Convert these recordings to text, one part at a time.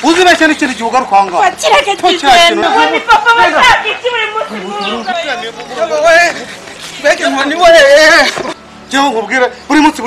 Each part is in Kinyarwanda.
무슨 말씀이 저리 조가로 광가? 확실하게 주세요. 언니 빠빠 맞다. 기침을 못 쓰고. 왜 이렇게 많이 와? 저 거기라 우리 못지.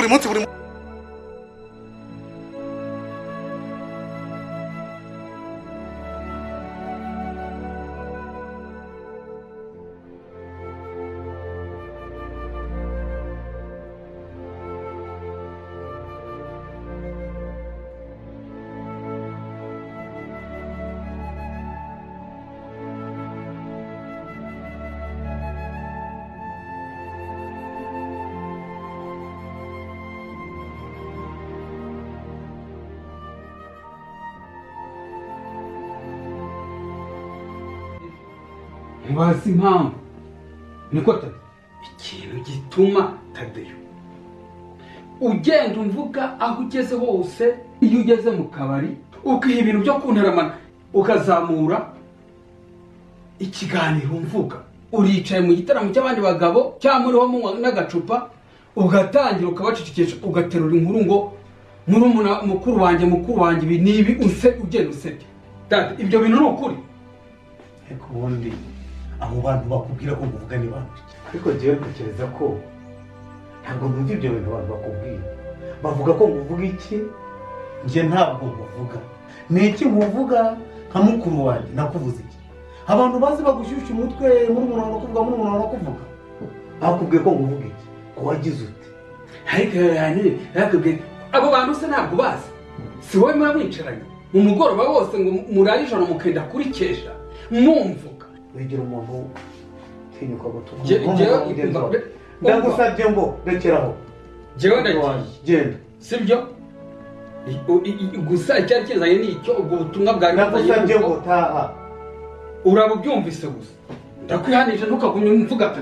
Ntibazi impamvu niko tati ikintu gituma Tadeyo ugenda umvuga aho ugeze hose iyo ugeze mu kabari ukiha ibintu byo kuntaramana ukazamura ikiganiro umvuga uricaye mu gitaramo cy'abandi bagabo cyangwa muriho munywa n'agacupa ugatangira ukabacicikisha ugaterura inkuru ngo mukuru wanjye ibi nibi ugenda usebye Dad ibyo bintu ni ukuri ariko ubundi abo bantu bakubwira ko muvuga ni bande ariko jewe ntekereza ko ntabwo numva ibyo bintu abantu bakubwira bavuga ko muvuga iki nje ntabwo muvuga ni iki muvuga nka mukuru wanjye nakuvuze iki abantu bazi bagushyushya umutwe muri umuntu kuvuga bakubwiye ko muvuga iki ko wagize ute ariko yakubwiye abo bantu se ntabwo bazi si wowe muba mwicaranye mu mugoroba wose ngo murare ijoro mukenda kurikesha mwumvuga wegera umuntu tinyuka gutuka ndagusabye ngo rekeraho jewe ndagiye genda sibyo gusa icyari kizanye ni icyo ubwo butumwa bwawe ndagusabye ngo taha uraba ubyumvise gusa ndakwihanije ntukagumye mvuga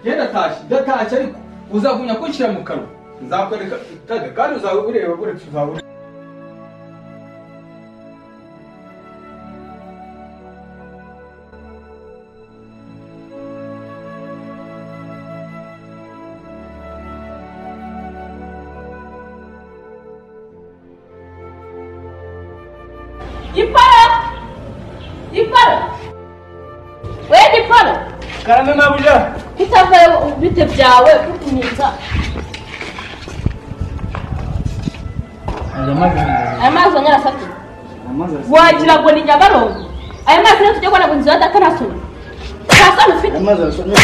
genda ndatashye ariko uzagumya kunshyira mu kanwa nzakwereka Tade kandi uzawe ureba buretse uzawe Karame mabuja. Kitavaye ubite byawe kukunyitsa. Amazi nyarasatu. Wagira ngo ni Nyabarongo. Aya mazi rero tujye kubona ngo nziza dakanasura. Kasano ufite. Amazi arasomye.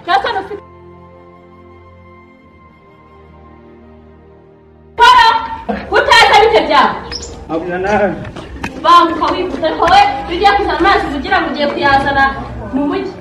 Kasano ufite. Para. Utaza bite byawe. Mabuja nawe. Banguka wifuza ariko we bijya kuzana amazi kugira ngo ugiye kuyazana mu mujyi.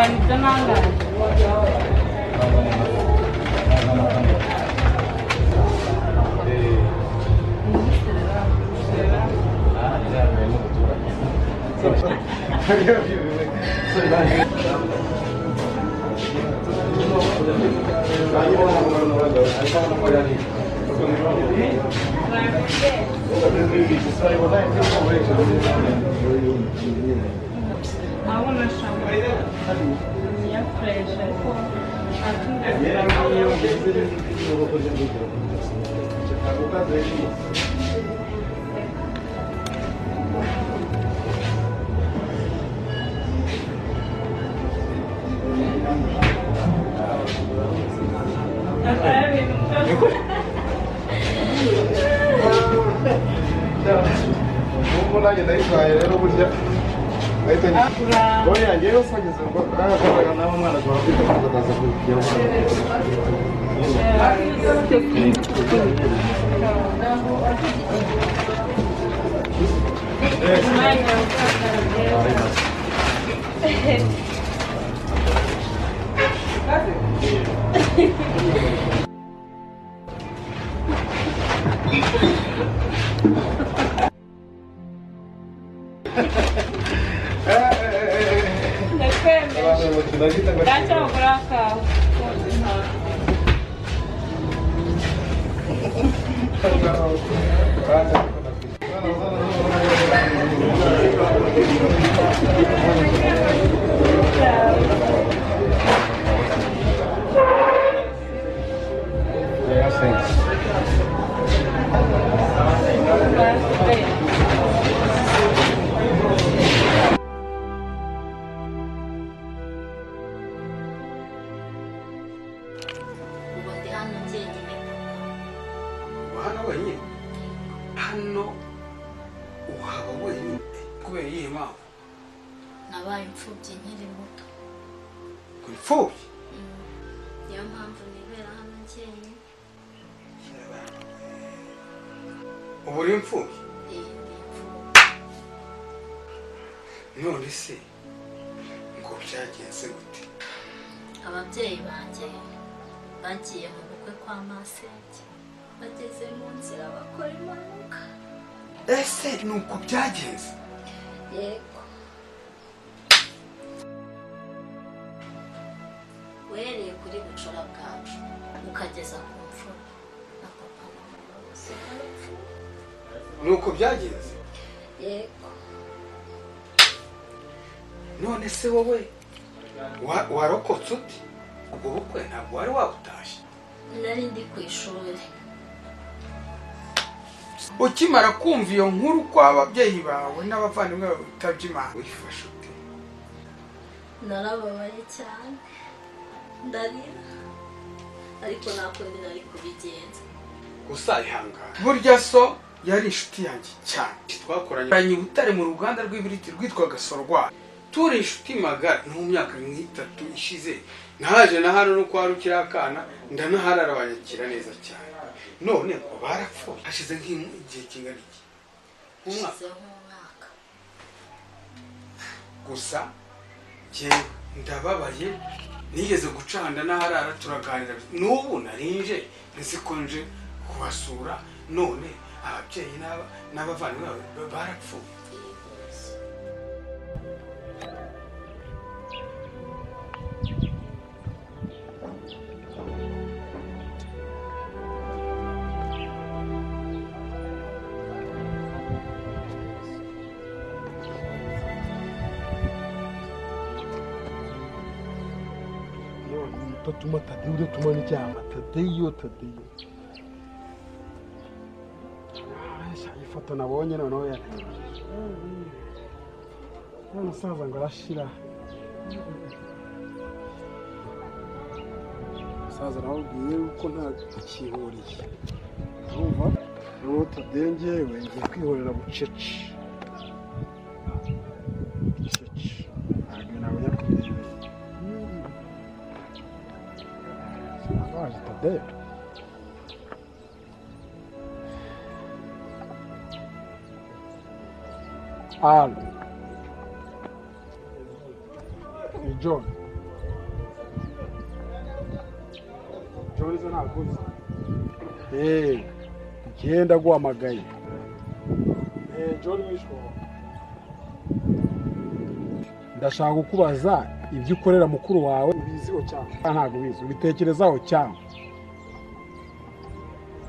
ihangane ibyo nangane abona shamba ya fresh ariko nanjye ndayitwaye rero burya ahita none yanjye yose ageze ngo arakoraga nawe umwana akaba afite akaza kujya nabaye imfubyi nkiri muto. Imfubyi? Niyo mpamvu nibera hano njyenyine. Ubu uri imfubyi? None se ngo byagenze gute? Ababyeyi banjye bagiye mu bukwe kwa masenge, bageze mu nzira bakora impanuka. Ese ni uko byagenze? Yego. Uhereye kuri bucura bwacu ukageza ku mfura na papa na mama bose barapfuye. Ni uko byagenze? Yego. None se wowe warokotse ute? Ubwo bukwe ntabwo wari wabutashye? Nari ndi ku ishuri. Ukimara kumva iyo nkuru ko ababyeyi bawe n'abavandimwe bawe bitabye Imana wifashe ute? Narababaye cyane, ndarira, ariko nta kundi nari kubigenza. Gusa ihangane, burya so yari inshuti yanjye cyane. Twakoranye i Butare mu ruganda rw'ibiriti rwitwaga Sorwa. Turi inshuti magara. No mu myaka nk'itatu ishize nahaje na hano no kwa Rukirakana, ndanaharara banyakira neza cyane. None ngo barapfuye hashize nk'igihe kingana iki? Umwaka. Gusa njyewe ndababaye, nigeze gucanda n'aharara turaganira. N'ubu narinje nzikonje kubasura, none ababyeyi n'abavandimwe barapfuye. Tuma Tadeyo tuma n'icyama Tadeyo. Ifoto nabonye noneho yanejeje. Umusaza ngo arashira. Umusaza nawe uko nta akihuriye. Urumva? Uwo Tadeyo njyewe ngiye kwihorera bucece. Ntabwo nabonye kubyemera. Tadeyo. Alo. John. Jorizo nakuzi. Genda guhamagaye. Jori wishwo. Ndashaka kukubaza ibyo ukorera mukuru wawe ubiziho cyane. Ntago bizi, ubitekerezaho cyane.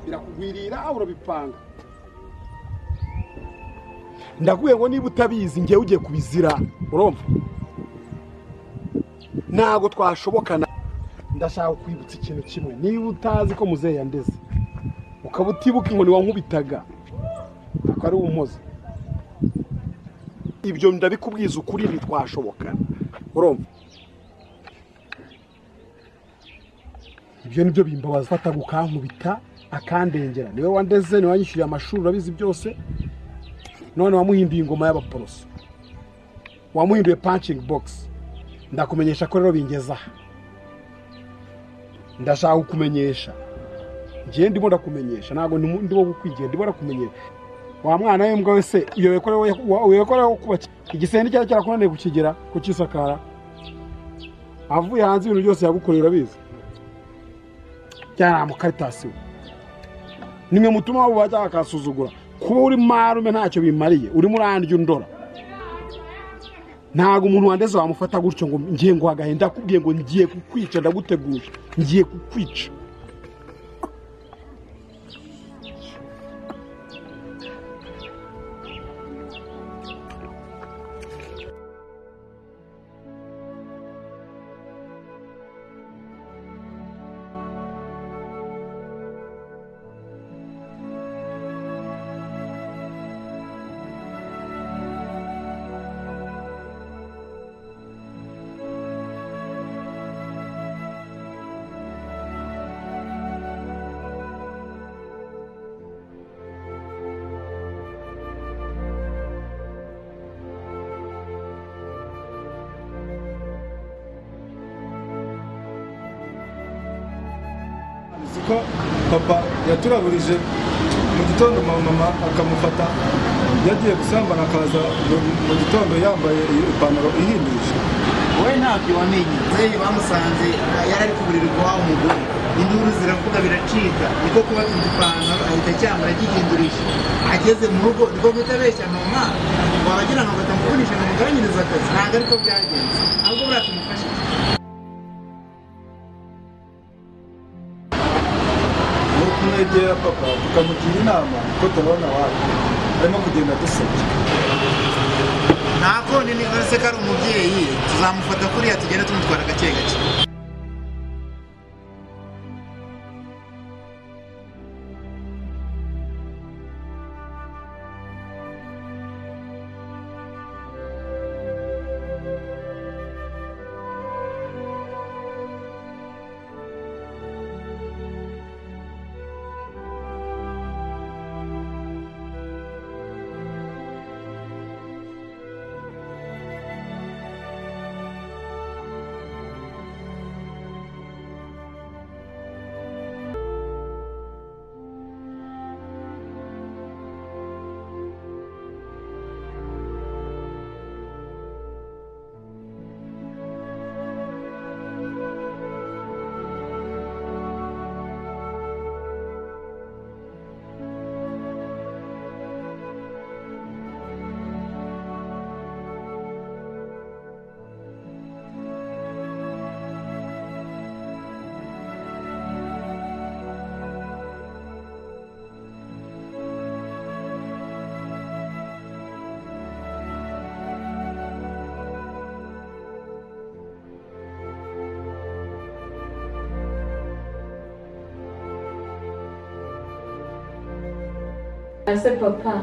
Birakugwirira urabipanga. Ndakuye ngo niba utabizi ngiye ugiye kubizira. Urumva? Ntago twashobokana. Ndashaka kwibutsa ikintu kimwe. Niba utazi ko muzehe yandeze. Ukaba utibuka ngo ni wankubitaga. Akari umuze. Ibyo ndabikubwiza ukuri ntitwashobokana. Urumva? Ibyo nibyo bimbabaza fata gukankubita akandengera. Niwe wandeze ni wanyishyuye amashuri urabizi byose. None wamuhinduye ingoma y'abaporoso. Wamuhinduye punching box. Ndakumenyesha ko rero bingeza. Ndashaka kukumenyesha. Ngiye ndimo ndakumenyesha ntago ndimo gukwigira ndimo ndakumenyesha. Wa mwana w'imbwa wese uyekore kuba igisende cyari cyarakunaniye kukigera kukisakara. Avuye hanze ibintu byose yagukorera bizi. Cyana mu Caritas. Nimwe mutuma abo bajya akasuzugura. Kuba uri marume ntacyo bimariye. Uri murandyo ndora. Ntago umuntu wandeze wamufata gutyo ngo ngiye ngo agahenda kubwiye ngo ngiye kukwica ndaguteguje. Ngiye kukwica. Ko papa yaturaburije mu gitondo mama akamufata yagiye gusambana akaza mu gitondo yambaye ipantaro ihindisha. Wowe ntabyo wamenye. Zeyi bamusanze yarari kuburira kwa umugore. Induru ziravuga biracika. Niko kuba ipantaro ahita cyambara gihindurisha. Ageze mu rugo niko gutabeshya mama. Wabagira ngo batamukunisha ngo mugabanyiriza akazi. Ntabwo ariko byagenze. Ahubwo buratumufasha. Kumwegera papa tukamugira inama ko tubona wapi arimo kugenda dusabye. Nako ni nigase kari umubyeyi tuzamufata kuriya tugenda tumutwara gake gake. Ase papa.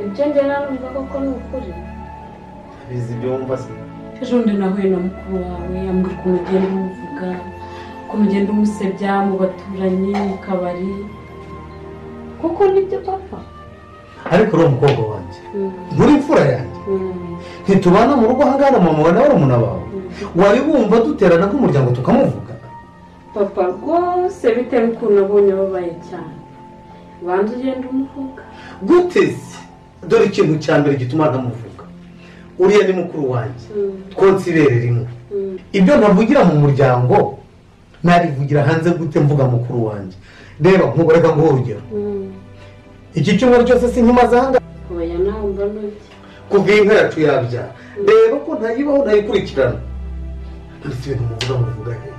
Ibyo njyana numva koko ni ukuri. Bizi byumva se. Ejo ndi nahuye na mukuru wawe yambwira ko mugenda umuvuga, ko mugenda umusebya mu baturanyi mu kabari. Koko nibyo papa. Ariko ro mukobwa wanje. Muri imfura yanjye. Ntitubana mu rugo hangana mama wa nawe umuntu abawe. Wari bumva duterana nk'umuryango tukamuvuga. Papa rwose bitewe ukuntu abonye babaye cyane. Bantu ugenda umuvuga. Guteze. Dore ikintu cya mbere gituma ntamuvuga. Uriya ni mukuru wanjye. Twonse ibere rimwe. Ibyo ntavugira mu muryango narivugira hanze gute mvuga mukuru wanjye reba nkubareka nguho urugero iki cyumweru cyose sinkimaze ahanga oya nawe mbona iki kuva inka yacu yabyara reba ko ntayibaho ntayikurikirana ndetse ibintu muvuga he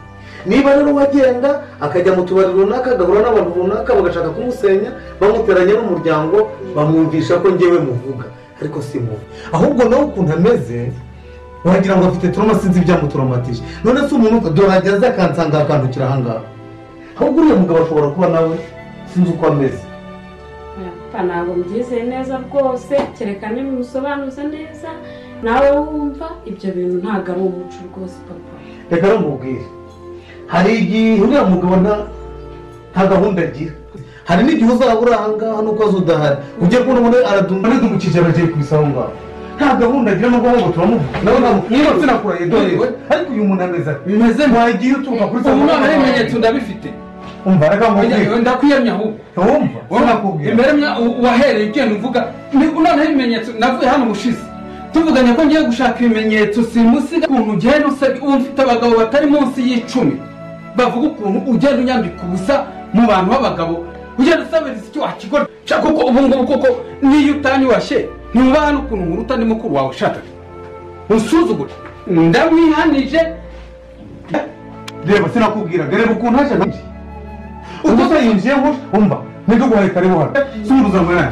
niba rero wagenda akajya mu tubari runaka agahura n'abantu runaka bagashaka kumusenya bamuteranya n'umuryango bamwumvisha ko njyewe muvuga ariko si muvuga ahubwo nawe ukuntu ameze wagira ngo afite turoma sinzi ibyamuturomatije none se umuntu dore ageze akansanga akandukira ahangaha ahubwo uriya mugabo ashobora kuba nawe sinzi uko ameze ntabwo mbyizeye neza rwose kereka nimusobanuza neza nawe wumva ibyo bintu ntabwo ari umuco rwose papa reka rumubwire hari igihe uriya mugabo nta gahunda agira hari n'igihe uzaba uri ahangaha nuko azi udahari ugiye kubona umuntu aradumukije aragiye ku isaho ngaho nta gahunda agira nubwo ngo turamuvuga nawe niba sinakuraye dore ariko uyu muntu ameze ati meze wagiye uturuka kuri ubu none ibimenyetso ndabifite umva reka mubwire ndakwiyamya ahubwo wumva sinakubwira imbere wahereye ugenda uvuga noneho ibimenyetso navuye hano ubushize tuvuganye ko ngiye gushaka ibimenyetso simusiga ukuntu ugenda ufite abagabo batari munsi y'icumi bavuga ukuntu ugenda unyambika ubusa mu bantu b'abagabo ugenda usabiriza icyo wakigora kuko ubu ngubu koko niyo utanyubashye ntuba hano ukuntu nkuru utandi mukuru wawe ushaka usuzugura ndamwihanije reba sinakubwira reba ukuntu haje nabyo ubwo se yinjiye ngo umva ntiduguhaye karibu hano suruza mwana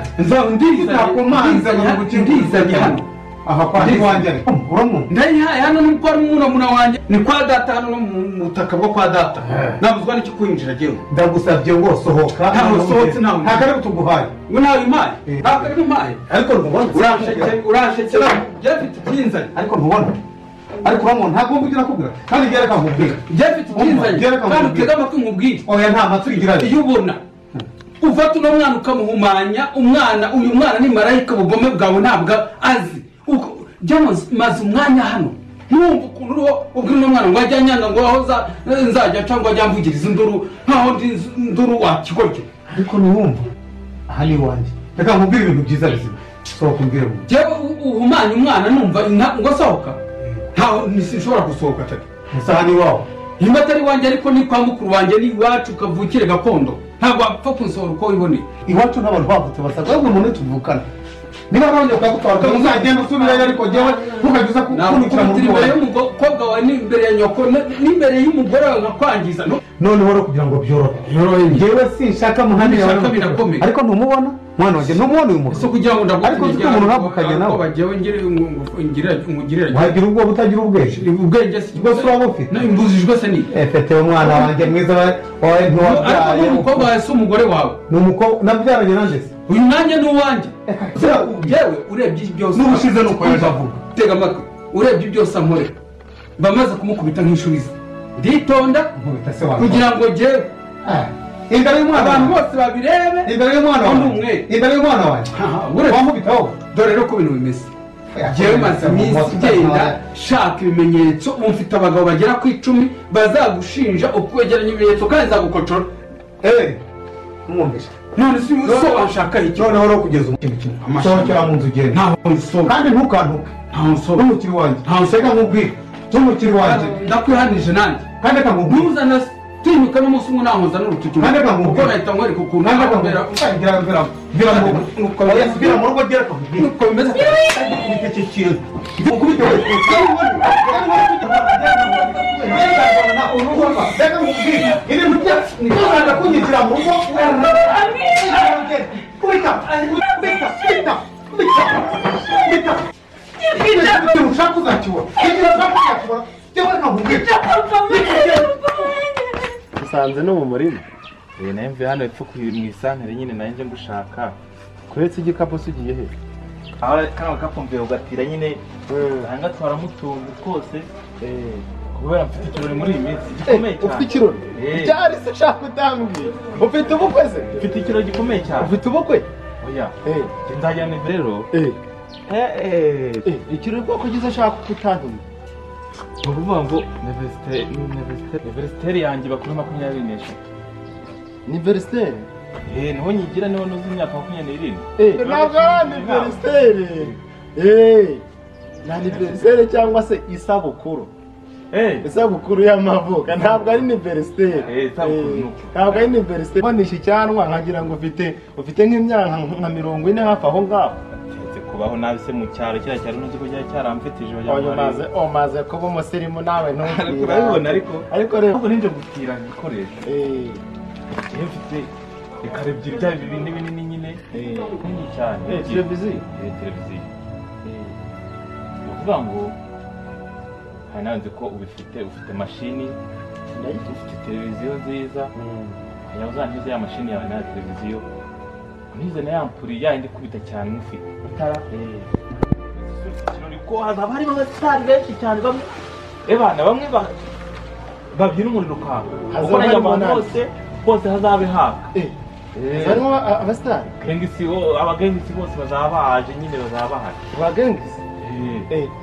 ndizanye hano aha kwa wanjye uramu ndayihaye hano nuko ari umuna wanjye ni kwa data hano no mu butaka bwo kwa data nabuzwa n'icyo kwinjira jewe ndagusabye ngo sohoka ntaho sohotse ntaho ntakari tuguhaye ngo nawe impaye ntakari impaye ariko ntubona urashekera byafite ibyinzanye ariko ntubona ariko uramu ntabwo mvugira kubwira kandi byereka nkubwira byafite ibyinzanye kandi utega amatwi nkubwire oya nta matwi igira iyo ubona ufata uno mwana ukamuhumanya uyu mwana ni marayika ubugome bwawe ntabwo azi maze umwanya hano ntumva ukuntu uriho ubwira uno mwana ngo ajya anyanga ngo aho nzajya cyangwa ajya mvugiriza induru nkaho ndi induru wakigoryo ariko ntiwumva aha ni iwanjye reka nkubwire ibintu byiza bizima sohoka umbwire mu jewe uhumanya umwana numva ngo asohoka ntaho sinshobora gusohoka atari gusa aha ni iwawe nimba atari iwanjye ariko ni kwa mukuru wanjye ni iwacu kavukire gakondo ntabwo wapfa kunsohora uko wiboneye iwacu n'abantu bavutse basabwa ahubwo umuntu tuvukana niba bongeye ukagutwara uzagenda usubirayo ariko jewe ntukajya uza kunikira mu rugo imbere y'umukobwa wawe n'imbere ya nyoko n'imbere y'umugore wawe nkakwangiza noneho rero kugira ngo byorohe jewe sinshaka muhanda yawe ariko ntumubona mwana wanjye ntumubona uyu mugabo so kugira ngo ariko ufite umuntu ntabukanye nawe bagiyewe ngirira wagira ubwo butagira ubwenge bwose uraba ufite imbuzijwe se ni efete umwana wanjye mwiza wawe ntiwabyaye ariko n'umukobwa wawe si umugore wawe ni umukobwa nabyaranye nanjye se uyu nanjye ni uwanjye yewe urebye byose n'ubushize ni uko yaje avuga tega amatwi urebye byose ankorera bamaze kumukubita nk'inshuriza nditonda kugira ngo jewe imbere y'umwana abantu bose babirebe imbere y'umwana wawe imbere y'umwana wanjye wamubitaho dore rero ko ibintu bimeze jewe maze iminsi igenda shaka ibimenyetso mfite abagabo bagera ku 10 bazagushinja ukwegeranya ibimenyetso kandi nzagukocora mwumvisha none si so washaka iki noneho rero kugeza ikintu kimwe sohokera mu nzu ugenda ntaho nsohoka kandi ntukantuke ntaho nsohoka n'umukiri wanjye ntaho nseka nkubwire n'umukiri wanjye ndakwihanije nanjye kandi akamubwira ntuzana tinyuka n'umunsi umwe nahoza n'urutuki kandi akamubwira uko nahita nkwereka ukuntu kandi akamubwira vira mu rugo ryera akamubwira nuko bimeze kubita iki kintu ukubita reka nkubwire ibintu byose ntibizaza kunyinjira mu rugo kubita ushaka uzakibona usanze no mu murima nayo mvuye hano epfo mu isantere nyine nayo nje ngushaka kuretse igikapu se ugiye he aho kano gakapu mvuye ugatira nyine ahangatwaramo utuntu twose kubera mfite ikirori muri iyi minsi gikomeye cyane ufite ikirori byari se ushaka utambwiye ufite ubukwe se ufite ikirori gikomeye cyane ufite ubukwe oya nzajyana rero ikirori bwoko gize ashaka kutantumye ni ukuvuga ngo universiteri yanjye bakuru 24 universiteri niho nyigira niho nuzi imyaka 27 ntabwo ari universiteri ni universiteri cyangwa se isabukuru isabukuru y'amavuka ntabwo ari aniveriseri. Ntabwo ari aniveriseri. Mbonisha icyanwa nkagira ngo ufite nk'imyaka nka 40 hafi aho ngaho. Kubaho nabi se mu cyaro kira cyaro nuzi ko cyaramfitije omaze kuba umusirimu nawe ntumbwira ariko rero ninje gutira ibikoresho mfite ekara ebyiri bya bibindi binini nyine nini cyane televiziyo uvuga ngo hananze ko ufite mashini ufite televiziyo nziza yawe uzantize ya mashini yawe na televiziyo nize na yampuri yandi kubita cyane mufite utara ko hazaba harimo abasitari benshi cyane bamwe bamwe babyina umuriro kwabo uko najya abantu bose hazabe haka harimo abasitari abagengisi bose bazaba baje nyine bazaba bahari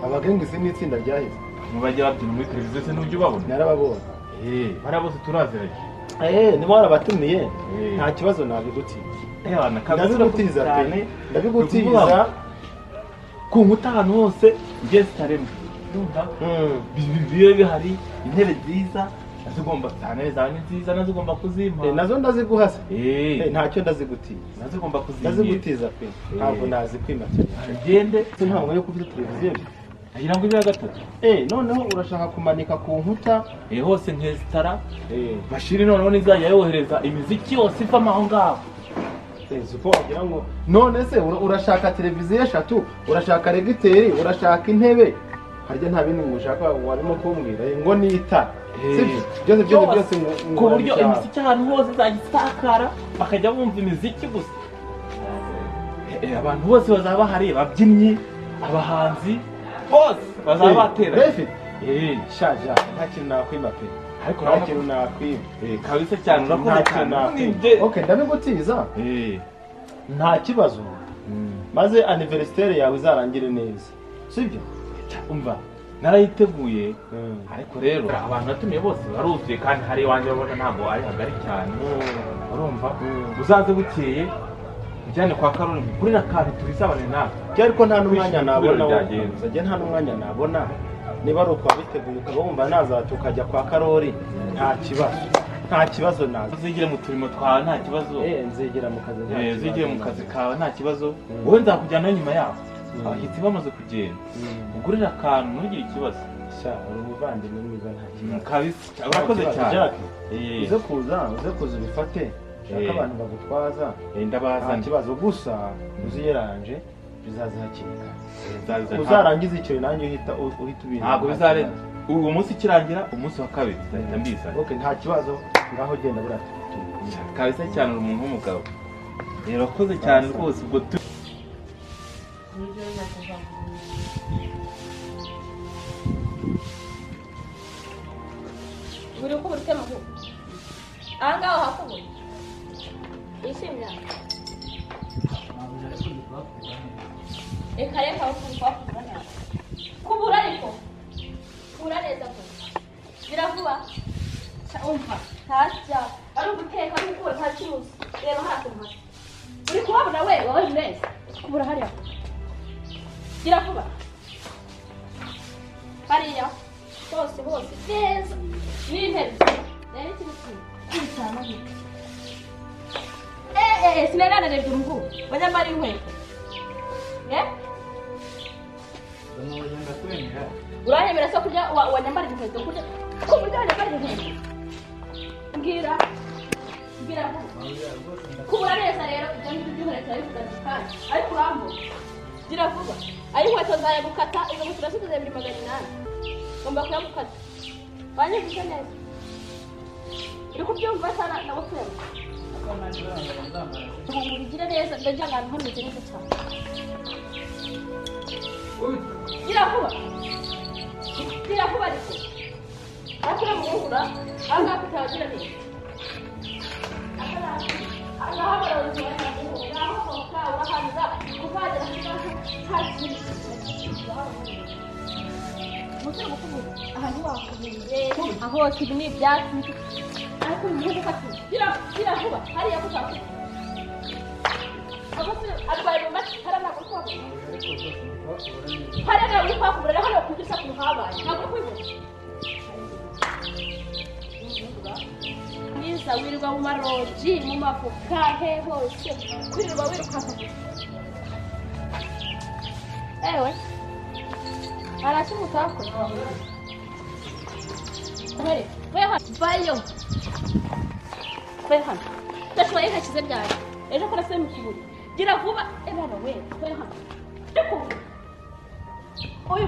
abagengisi ni itsinda ryahise mubajya babyina muri televiziyo se n'ujya ubabona narababona bariya bose turaziranye niba warabatumiye nta kibazo nabigutiye ndabigutiza pe ndabigutiza ku nkuta ahantu hose ngiye zitaremwe bibe bihari intebe nziza nazigomba cyane zawe ni nziza nazigomba kuzimpa nazo ndaziguhasa ntacyo ndazigutiza nazigomba kuzimpa ndazigutiza pe ntabwo nazikwima cyane agende ntabwo yo kubita televiziyo agira ngo ibe ya gatatu noneho urashaka kumanika ku nkuta hose nk'esitara mashini noneho nizajya yohereza imiziki yose iva aho ngaho uko wagira ngo none se urashaka televiziyo 3 urashaka regiteri urashaka intebe harya nta bindi ushaka warimo kumbwira ngo nita byose ku buryo imiziki ahantu hose zagisakara bakajya bumva imiziki gusa abantu bose bazaba bahari babyinnyi abahanzi bose bazaba batera shaja nta kintu nakwima pe ariko nta kintu nakwima kabisa cyane urakoze cyane okay ndabigutiza nta kibazo maze anniversaire yawe izarangire neza sibyo umva narayiteguye ariko rero abantu natumiye bose baruzuye kandi hari wanje babona ntabwo ari hagari cyane urumva uzaze bukeye ujyane kwa Karoli kuri na kandi turisabane nawe ariko nta n'umwanya nabona uzajya nta n'umwanya nabona niba ari uko wabiteguye ukaba wumva nazaza ukajya kwa Karoli nta kibazo nazo uzigire mu turimo twawe nta kibazo nzigera mu kazi uzigire mu kazi kawe nta kibazo wowe nzakujyana nyuma yaho abahitsi bamaze kugenda ugurira akantu ntugire ikibazo uri umuvandimwe mwiza nta kibazo kabisa urakoze cyane uze kuza ubifate shaka abantu bagutwaza ndabaza nta kibazo gusa uziyeranje bizaza hakiri kare uzarangiza icyo nanjye uhita ubintu ntabwo bizarenza uwo munsi kirangira umunsi wa kabiri nzahita mbizana nta kibazo ngaho genda burati kabisa cyane uri umuntu w'umugabo rero urakoze cyane rwose ubwo buri uko buri tema ko aha ngaho hakubuye ishimya reka wakuvugana kubura ariko kubura neza ko biravuba umva ntajya ari uguteka n'ukura nta kibazo reba harakumva uri kubabona wowe neza kubura hariya biravuba hariya hose neza n'intebe rero ikintu cyane sinararebye umuhungu banyamara inkweto urahemera se kurya wanyambara inkweto kurya ko burya wanyambara inkweto mbwira kubura neza rero ibyo ngibyo by'inkweto arabivugana kandi ariko urambura gira vuba ayo inkweto nzayagukata izo nkweto urasize 280 ngomba kuyagukata banyevuze neza uri kubyumva sana nabo twemba ugire neza ndagira ahantu hameze neza cyane gira vuba ariko akira muhura anga kutagira neza aha baravuze ngaho koka urahanza kuvagira hasi mutu mukubura ahantu wakubiye aho kibini byatsi ariko muhungu kati gira vuba hariya kutaku abose arwaye mu mati harana kuko harana uri kwakubura hano kugisa ku habaye ntabwo kwibona mwiza wirirwa mu maroji mu mavuka he hose kwirirwa wirukanka ewe arashimutako vayo hano ndashoboye hashize ryari ejo ko nasubiye mu kiburi gira vuba ebana we hano uyu